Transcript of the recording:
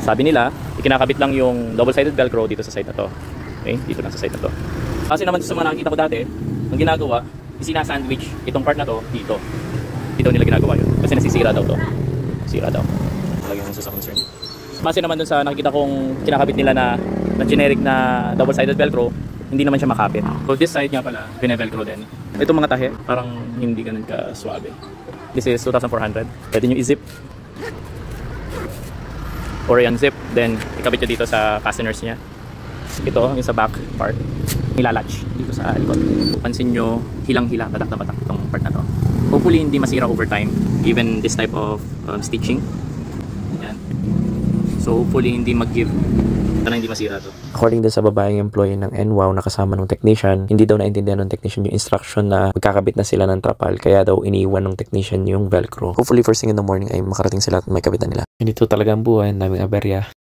Sabi nila, ikinakabit lang yung double-sided velcro dito sa side na to. Okay, dito lang sa side na to. Kasi naman sa mga nakikita ko dati, ang ginagawa, isina-sandwich itong part na to dito. Dito nila ginagawa yun. Kasi nasisira daw to. Sira daw. Talagang sa concern. Base naman dun sa nakikita kong kinakabit nila na generic na double-sided velcro, hindi naman siya makapit. So this side nga pala, pine-velcro din. Itong mga tahe, parang hindi ganun ka-swabe. This is 2,400. Pwede nyo i-zip. Or i-unzip. Then, ikabit nyo dito sa fasteners niya. Ito, yung sa back part. Nilalatch dito sa likod. Pansin nyo, hilang-hila, batak na batak itong part na to. Hopefully, hindi masira over time. Even this type of stitching. Yan. So, hopefully, hindi mag-give. Sana hindi masira to. According din sa babaeng employee ng NWOW na kasama ng technician, hindi daw naintindihan ng technician yung instruction na magkakabit na sila ng trapal, kaya daw iniiwan ng technician yung velcro. Hopefully first thing in the morning ay makarating sila at may kabitan nila. Ganito talaga ang buhay, naming aberya.